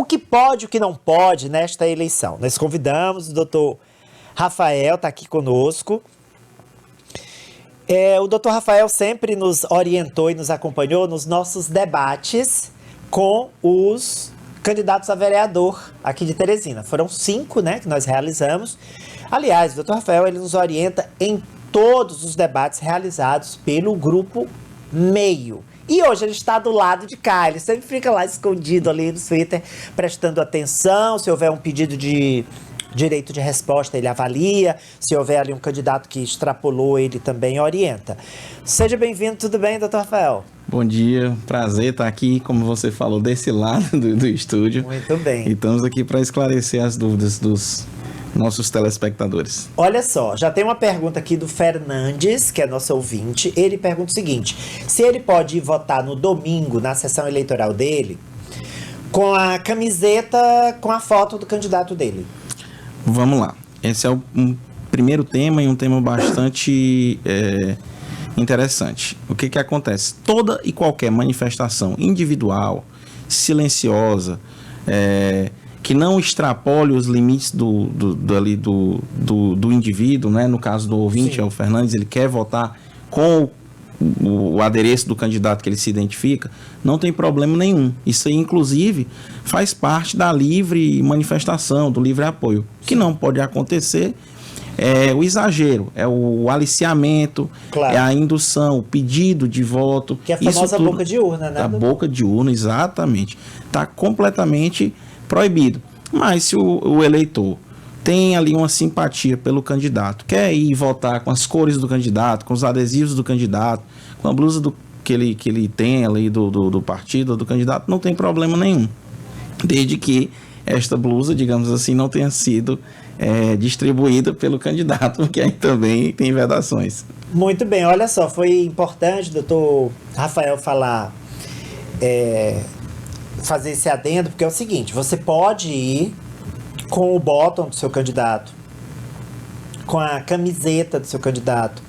que pode e o que não pode nesta eleição. Nós convidamos o doutor Rafael, está aqui conosco. O doutor Rafael sempre nos orientou e nos acompanhou nos nossos debates com os candidatos a vereador aqui de Teresina. Foram 5, né, que nós realizamos. Aliás, o doutor Rafael ele nos orienta em todos os debates realizados pelo Grupo Meio. E hoje ele está do lado de cá, ele sempre fica lá escondido ali no Twitter, prestando atenção. Se houver um pedido de direito de resposta, ele avalia. Se houver ali um candidato que extrapolou, ele também orienta. Seja bem-vindo, tudo bem, doutor Rafael? Bom dia, prazer estar aqui, como você falou, desse lado do estúdio. Muito bem. E estamos aqui para esclarecer as dúvidas dos nossos telespectadores. Olha só, já tem uma pergunta aqui do Fernandes, que é nosso ouvinte. Ele pergunta o seguinte: se ele pode ir votar no domingo, na sessão eleitoral dele, com a camiseta com a foto do candidato dele? Vamos lá. Esse é um primeiro tema e um tema bastante interessante. O que acontece? Toda e qualquer manifestação individual, silenciosa, que não extrapole os limites do indivíduo, né? No caso do ouvinte, Sim. é o Fernandes, ele quer votar com o adereço do candidato que ele se identifica, não tem problema nenhum. Isso aí, inclusive, faz parte da livre manifestação, do livre apoio. O que não pode acontecer é o exagero, é o aliciamento, Claro. é a indução, o pedido de voto. Que é a famosa boca de urna, né? A boca de urna, exatamente. Está completamente proibido. Mas se o eleitor tem ali uma simpatia pelo candidato, quer ir votar com as cores do candidato, com os adesivos do candidato, com a blusa que ele tem ali do partido, do candidato, não tem problema nenhum. Desde que esta blusa, digamos assim, não tenha sido distribuída pelo candidato, que aí também tem vedações. Muito bem, olha só, foi importante, doutor Rafael, fazer esse adendo, porque é o seguinte: você pode ir com o bottom do seu candidato, com a camiseta do seu candidato,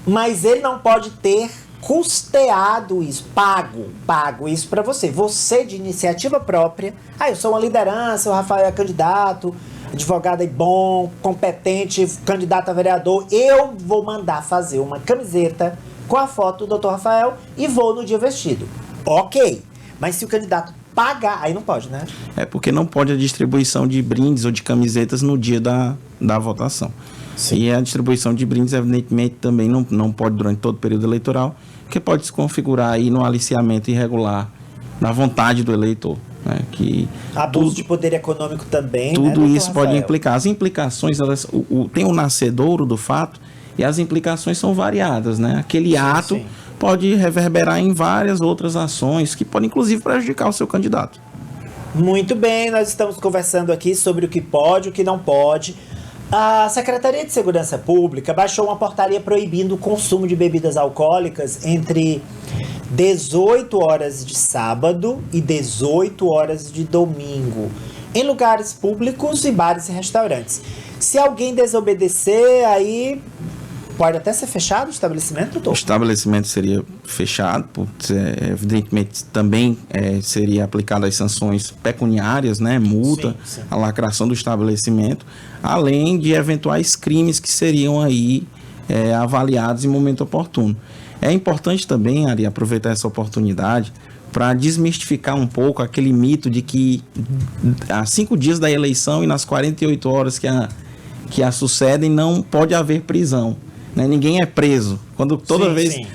mas ele não pode ter custeado isso, pago isso para você. Você, de iniciativa própria, eu sou uma liderança, o Rafael é candidato, advogado aí bom, competente, candidato a vereador, eu vou mandar fazer uma camiseta com a foto do Dr. Rafael e vou no dia vestido. Ok, mas se o candidato pagar, aí não pode, né? É porque não pode a distribuição de brindes ou de camisetas no dia da votação. Sim. E a distribuição de brindes, evidentemente, também não pode durante todo o período eleitoral, porque pode se configurar aí no aliciamento irregular da vontade do eleitor. Né? Que abuso de poder econômico também, tudo, né, isso pode implicar. As implicações, tem o nascedouro do fato e as implicações são variadas, né? Aquele ato pode reverberar em várias outras ações que podem, inclusive, prejudicar o seu candidato. Muito bem, nós estamos conversando aqui sobre o que pode e o que não pode. A Secretaria de Segurança Pública baixou uma portaria proibindo o consumo de bebidas alcoólicas entre 18 horas de sábado e 18 horas de domingo, em lugares públicos e bares e restaurantes. Se alguém desobedecer, aí pode até ser fechado o estabelecimento, doutor? O estabelecimento seria fechado, evidentemente também seria aplicado as sanções pecuniárias, né? Multa, sim. A lacração do estabelecimento, além de eventuais crimes que seriam aí avaliados em momento oportuno. É importante também, Ari, aproveitar essa oportunidade para desmistificar um pouco aquele mito de que há 5 dias da eleição e nas 48 horas que a sucedem não pode haver prisão. Né? Ninguém é preso.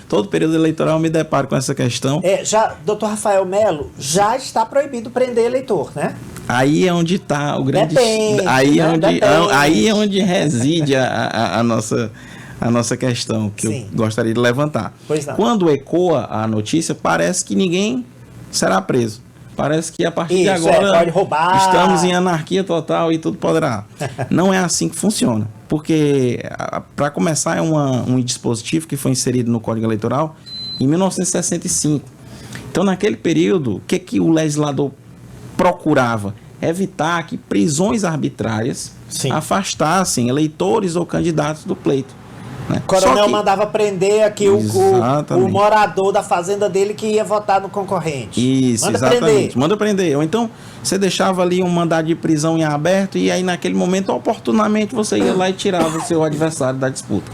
Todo período eleitoral eu me deparo com essa questão. Doutor Rafael Melo, já está proibido prender eleitor, né? Aí é onde está o grande... Aí é onde reside a nossa questão, que eu gostaria de levantar. Quando ecoa a notícia, parece que ninguém será preso. Parece que a partir de agora pode roubar. Estamos em anarquia total e tudo poderá. Não é assim que funciona. Porque, para começar, é um dispositivo que foi inserido no Código Eleitoral em 1965. Então, naquele período, o que o legislador procurava? Evitar que prisões arbitrárias afastassem eleitores ou candidatos do pleito. Né? Coronel mandava prender aqui o morador da fazenda dele que ia votar no concorrente. Isso, manda exatamente. Prender. Manda prender. Ou então você deixava ali um mandado de prisão em aberto e aí naquele momento, oportunamente, você ia lá e tirava o seu adversário da disputa.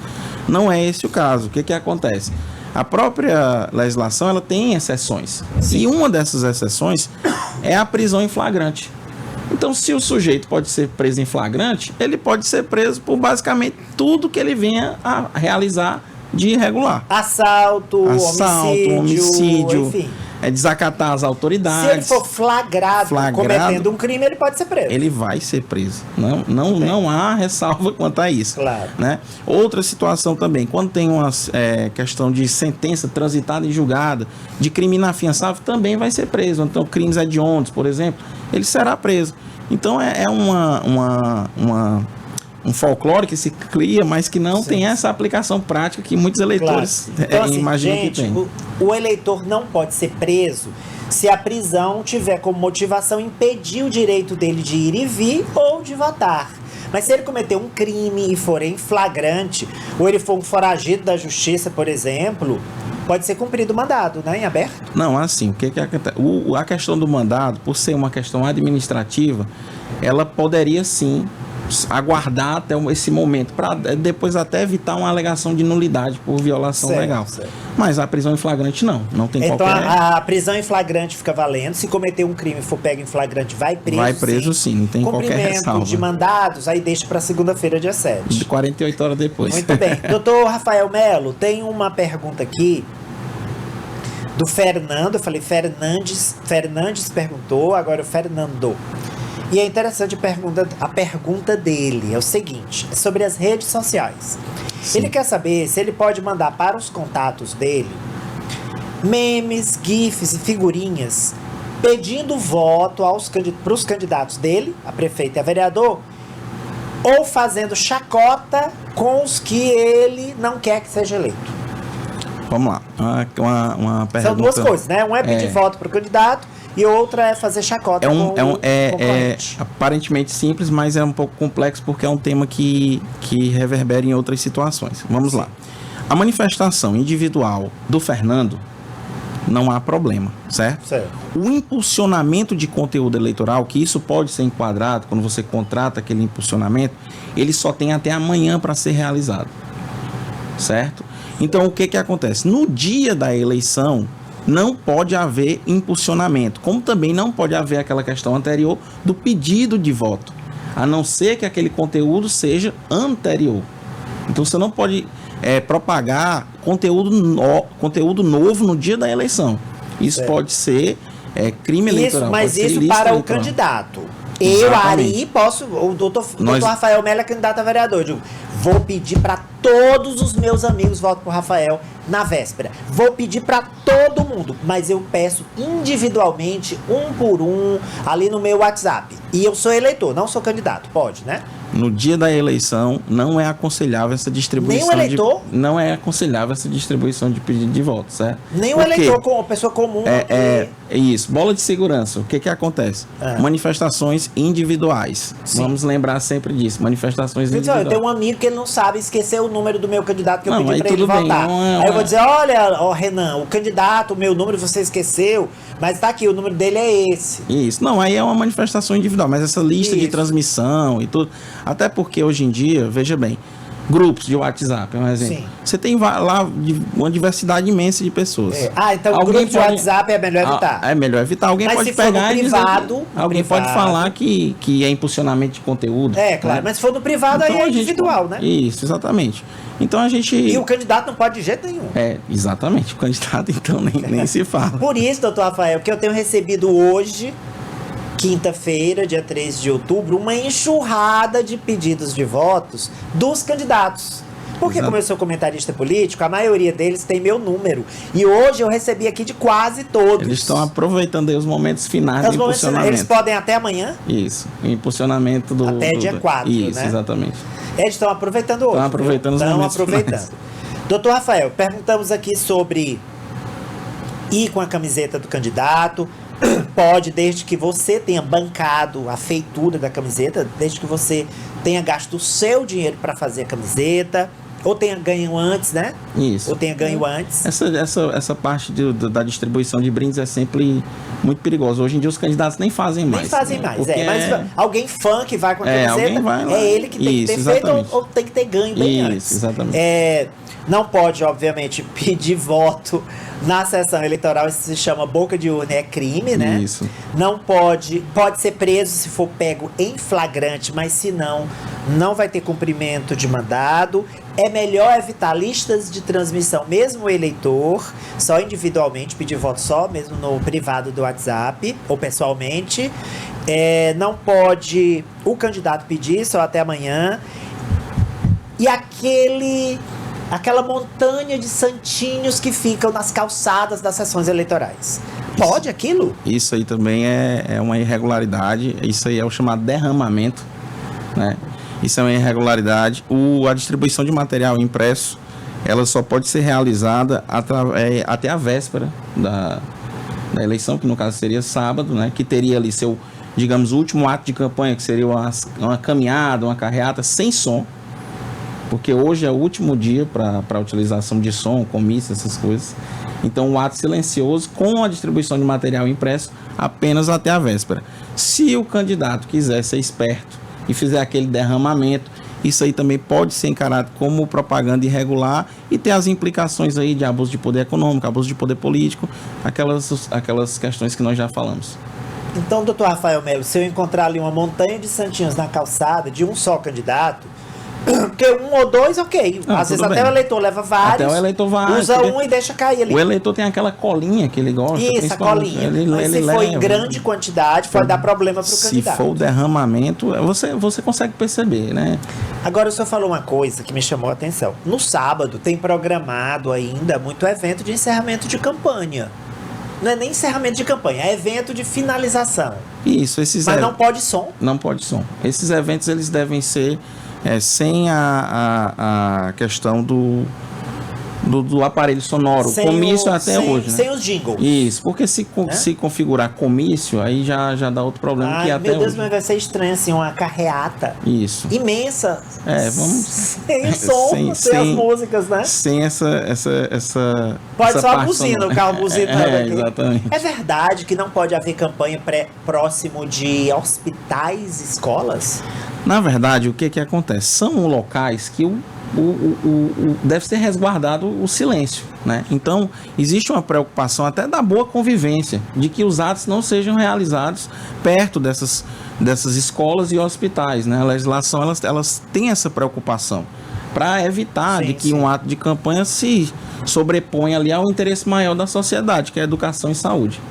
Não é esse o caso. O que acontece? A própria legislação ela tem exceções. Sim. E uma dessas exceções é a prisão em flagrante. Então, se o sujeito pode ser preso em flagrante, ele pode ser preso por basicamente tudo que ele venha a realizar de irregular. Assalto, homicídio, enfim. Desacatar as autoridades. Se ele for flagrado cometendo um crime, ele pode ser preso. Ele vai ser preso. Não há ressalva quanto a isso. Claro. Né? Outra situação também, quando tem uma questão de sentença transitada e julgada, de crime inafiançável, também vai ser preso. Então, crimes hediondos, por exemplo, ele será preso. Então, é um folclore que se cria, mas que não tem essa aplicação prática que muitos eleitores então, imaginam que tem. O eleitor não pode ser preso se a prisão tiver como motivação impedir o direito dele de ir e vir ou de votar. Mas se ele cometer um crime e for em flagrante, ou ele for um foragido da justiça, por exemplo, pode ser cumprido o mandado, né, em aberto? Não, assim, o que acontece? A questão do mandado, por ser uma questão administrativa, ela poderia sim aguardar até esse momento, para depois até evitar uma alegação de nulidade por violação legal. Certo. Mas a prisão em flagrante não tem então, qualquer... a prisão em flagrante fica valendo. Se cometer um crime e for pego em flagrante, vai preso. Vai preso sim, não tem qualquer ressalva. De mandados, aí deixa para segunda-feira, dia 7. De 48 horas depois. Muito bem. Doutor Rafael Melo, tem uma pergunta aqui do Fernando. Eu falei Fernandes perguntou, agora o Fernando. E é interessante a pergunta dele, é o seguinte, é sobre as redes sociais. Sim. Ele quer saber se ele pode mandar para os contatos dele memes, gifs e figurinhas pedindo voto para os candidatos dele, a prefeito e a vereador, ou fazendo chacota com os que ele não quer que seja eleito. Vamos lá, uma pergunta... São duas coisas, né? Um é pedir voto para o candidato, e outra é fazer chacota é aparentemente simples, mas é um pouco complexo porque é um tema que reverbera em outras situações. Vamos lá. A manifestação individual do Fernando não há problema, certo? O impulsionamento de conteúdo eleitoral, que isso pode ser enquadrado quando você contrata aquele impulsionamento, ele só tem até amanhã para ser realizado, certo? Então, o que acontece? No dia da eleição, não pode haver impulsionamento, como também não pode haver aquela questão anterior do pedido de voto, a não ser que aquele conteúdo seja anterior. Então você não pode propagar conteúdo novo no dia da eleição. Isso pode ser crime eleitoral. Mas isso para o candidato. Eu, Ari, posso... O doutor Rafael Melo é candidato a vereador. Eu digo, vou pedir para todos os meus amigos votem por Rafael na véspera. Vou pedir para todo mundo, mas eu peço individualmente, um por um, ali no meu WhatsApp. E eu sou eleitor, não sou candidato. Pode, né? No dia da eleição, não é aconselhável essa distribuição. Nem o eleitor? Não é aconselhável essa distribuição de pedido de voto, certo? Nem o eleitor, como pessoa comum. É isso. Bola de segurança. O que acontece? Manifestações individuais. Sim. Vamos lembrar sempre disso. Manifestações individuais. Eu tenho um amigo que ele não sabe esquecer o número do meu candidato que eu pedi para ele bem, votar. Aí eu vou dizer, olha, Renan, o candidato, o meu número você esqueceu, mas tá aqui, o número dele é esse. Isso. Não, aí é uma manifestação individual, mas essa lista de transmissão e tudo... Até porque hoje em dia, veja bem, grupos de WhatsApp, é um exemplo. Sim. Você tem lá uma diversidade imensa de pessoas. Então o grupo de WhatsApp é melhor evitar. É melhor evitar. Alguém mas pode pegar e dizer... Alguém pode falar que é impulsionamento de conteúdo. Claro. Né? Mas se for no privado, então, aí é individual, né? Isso, exatamente. Então a gente... E o candidato não pode de jeito nenhum. Exatamente. O candidato, então, nem se fala. Por isso, doutor Rafael, que eu tenho recebido hoje... Quinta-feira, dia 3 de outubro, uma enxurrada de pedidos de votos dos candidatos. Porque, como eu sou comentarista político, a maioria deles tem meu número. E hoje eu recebi aqui de quase todos. Eles estão aproveitando aí os momentos finais do impulsionamento. Eles podem até amanhã? Isso, o impulsionamento do... Até dia 4, Isso, né? Exatamente. Eles estão aproveitando hoje. Estão aproveitando os momentos finais. Doutor Rafael, perguntamos aqui sobre ir com a camiseta do candidato. Pode, desde que você tenha bancado a feitura da camiseta, desde que você tenha gasto o seu dinheiro para fazer a camiseta. ou tenha ganho antes, né? Isso. Ou tenha ganho antes. Essa parte da distribuição de brindes é sempre muito perigosa. Hoje em dia os candidatos nem fazem mais. Nem fazem né? mais, Porque mas alguém fã que vai com a camiseta, é ele que tem que ter feito ou tem que ter ganho bem antes. Exatamente. Não pode, obviamente, pedir voto na sessão eleitoral, isso se chama boca de urna, é crime, né? Isso. Não pode ser preso se for pego em flagrante, mas se não, não vai ter cumprimento de mandado. É melhor evitar listas de transmissão, mesmo o eleitor, só individualmente, pedir voto só, mesmo no privado do WhatsApp, ou pessoalmente. Não pode o candidato pedir, só até amanhã. E aquela montanha de santinhos que ficam nas calçadas das sessões eleitorais. Pode aquilo? Isso aí também é uma irregularidade. Isso aí é o chamado derramamento, né? Isso é uma irregularidade. A distribuição de material impresso, ela só pode ser realizada até a véspera da eleição, que no caso seria sábado, né? Que teria ali seu, digamos, último ato de campanha, que seria uma caminhada, uma carreata sem som. Porque hoje é o último dia para a utilização de som, comício, essas coisas. Então, o ato silencioso com a distribuição de material impresso apenas até a véspera. Se o candidato quiser ser esperto e fizer aquele derramamento, isso aí também pode ser encarado como propaganda irregular e ter as implicações aí de abuso de poder econômico, abuso de poder político, aquelas questões que nós já falamos. Então, doutor Rafael Melo, se eu encontrar ali uma montanha de santinhos na calçada de um só candidato, porque um ou dois, ok. Às vezes até o eleitor leva vários. Até o eleitor vai. Usa um e deixa cair ali. O eleitor tem aquela colinha que ele gosta. Isso, a colinha. Mas se for em grande quantidade, pode dar problema para o candidato. Se for o derramamento, você consegue perceber, né? Agora, o senhor falou uma coisa que me chamou a atenção. No sábado, tem programado ainda muito evento de encerramento de campanha. Não é nem encerramento de campanha, é evento de finalização. Isso, Mas não pode som? Não pode som. Esses eventos, eles devem ser... sem a questão do aparelho sonoro, sem comício até hoje, né? Sem os jingles. Isso, porque se configurar comício, aí já dá outro problema. Que até meu Deus, hoje. mas vai ser estranho, assim, uma carreata. Isso. Imensa. Vamos... Sem o som, sem as músicas, né? Sem essa pode essa só a buzina, o carro buzinando aqui. Exatamente. É verdade que não pode haver campanha próximo de hospitais, escolas? Na verdade, o que acontece? São locais que deve ser resguardado o silêncio, né? Então, existe uma preocupação até da boa convivência, de que os atos não sejam realizados perto dessas escolas e hospitais, né? A legislação, elas têm essa preocupação para evitar de que um ato de campanha se sobreponha ali ao interesse maior da sociedade, que é a educação e saúde.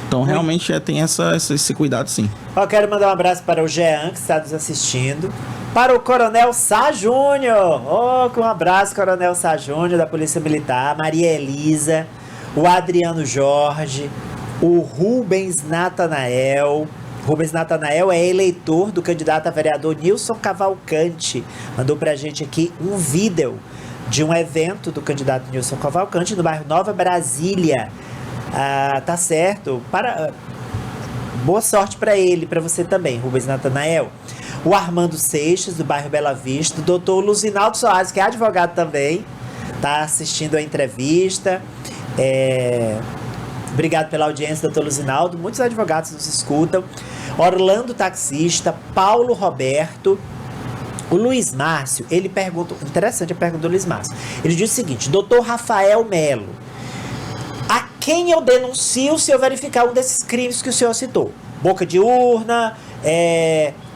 Então, realmente tem esse cuidado, sim. Eu quero mandar um abraço para o Jean, que está nos assistindo. Para o Coronel Sá Júnior. Um abraço, Coronel Sá Júnior, da Polícia Militar. Maria Elisa. O Adriano Jorge. O Rubens Natanael. Rubens Natanael é eleitor do candidato a vereador Nilson Cavalcante. Mandou pra gente aqui um vídeo de um evento do candidato Nilson Cavalcante no bairro Nova Brasília. Tá certo. Boa sorte para ele, para você também, Rubens Natanael. O Armando Seixas, do bairro Bela Vista. O doutor Luzinaldo Soares, que é advogado também, tá assistindo a entrevista. Obrigado pela audiência, doutor Luzinaldo. Muitos advogados nos escutam. Orlando Taxista, Paulo Roberto. O Luiz Márcio, ele pergunta... Interessante a pergunta do Luiz Márcio. Ele diz o seguinte: doutor Rafael Melo, a quem eu denuncio se eu verificar um desses crimes que o senhor citou? Boca de urna,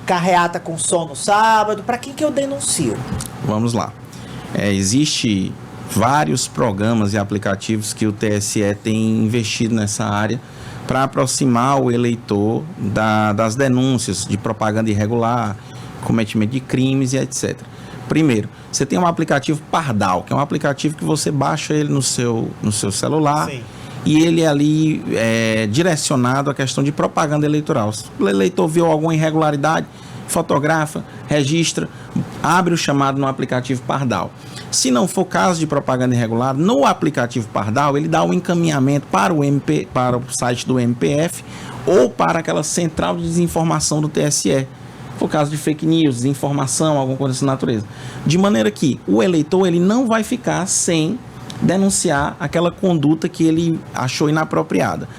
carreata com som no sábado. Para quem que eu denuncio? Vamos lá. Existe vários programas e aplicativos que o TSE tem investido nessa área para aproximar o eleitor das denúncias de propaganda irregular, cometimento de crimes e etc. Primeiro, você tem um aplicativo Pardal, que é um aplicativo que você baixa ele no seu celular. Sim. E ele é ali direcionado à questão de propaganda eleitoral. Se o eleitor viu alguma irregularidade, fotografa, registra, abre o chamado no aplicativo Pardal. Se não for caso de propaganda irregular, no aplicativo Pardal, ele dá um encaminhamento para o site do MPF ou para aquela central de desinformação do TSE. por causa de fake news, desinformação, alguma coisa dessa natureza. De maneira que o eleitor ele não vai ficar sem denunciar aquela conduta que ele achou inapropriada.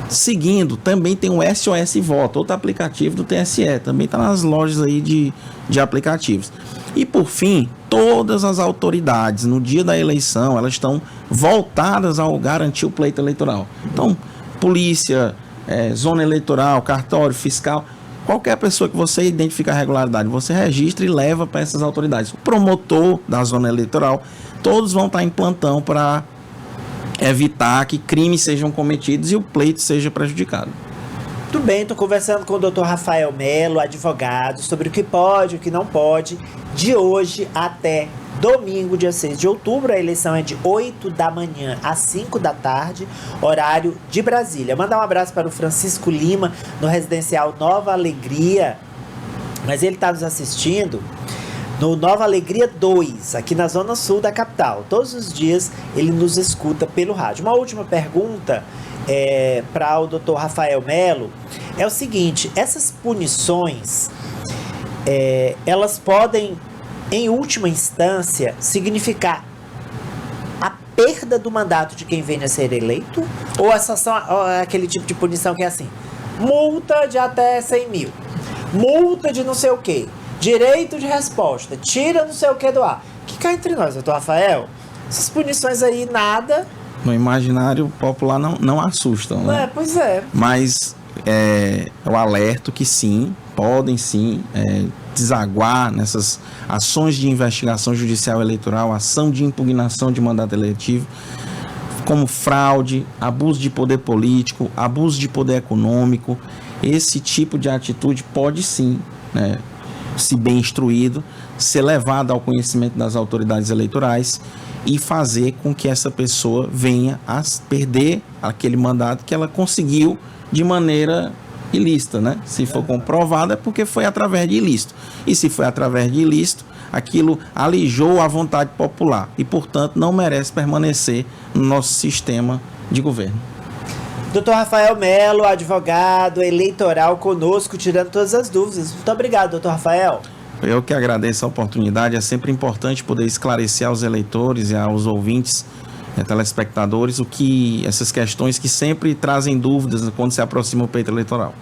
Seguindo, também tem o SOS Voto, outro aplicativo do TSE, também está nas lojas aí de aplicativos. E por fim, todas as autoridades no dia da eleição, elas estão voltadas ao garantir o pleito eleitoral. Então, polícia, zona eleitoral, cartório, fiscal, qualquer pessoa que você identifique a regularidade, você registra e leva para essas autoridades. O promotor da zona eleitoral, todos vão estar em plantão para evitar que crimes sejam cometidos e o pleito seja prejudicado. Tudo bem, estou conversando com o Dr. Rafael Melo, advogado, sobre o que pode e o que não pode, de hoje até domingo, dia 6 de outubro. A eleição é de 8 da manhã às 5 da tarde, horário de Brasília. Mandar um abraço para o Francisco Lima, no residencial Nova Alegria, mas ele está nos assistindo no Nova Alegria 2, aqui na zona sul da capital. Todos os dias ele nos escuta pelo rádio. Uma última pergunta para o Dr. Rafael Melo é o seguinte: essas punições, elas podem, em última instância, significar a perda do mandato de quem venha a ser eleito? Ou essas são aquele tipo de punição que é assim, multa de até 100 mil, multa de não sei o quê, direito de resposta, tira não sei o que do ar? Que cá entre nós, doutor Rafael, essas punições aí, nada... No imaginário popular não assustam, né? Pois é. Mas eu alerto que sim, podem sim desaguar nessas ações de investigação judicial eleitoral, ação de impugnação de mandato eletivo, como fraude, abuso de poder político, abuso de poder econômico. Esse tipo de atitude pode sim, se bem instruído, ser levado ao conhecimento das autoridades eleitorais e fazer com que essa pessoa venha a perder aquele mandato que ela conseguiu de maneira ilícita, né? Se for comprovado é porque foi através de ilícito. E se foi através de ilícito, aquilo alijou a vontade popular e, portanto, não merece permanecer no nosso sistema de governo. Dr. Rafael Melo, advogado eleitoral, conosco, tirando todas as dúvidas. Muito obrigado, doutor Rafael. Eu que agradeço a oportunidade. É sempre importante poder esclarecer aos eleitores e aos ouvintes, telespectadores, essas questões que sempre trazem dúvidas quando se aproxima o pleito eleitoral.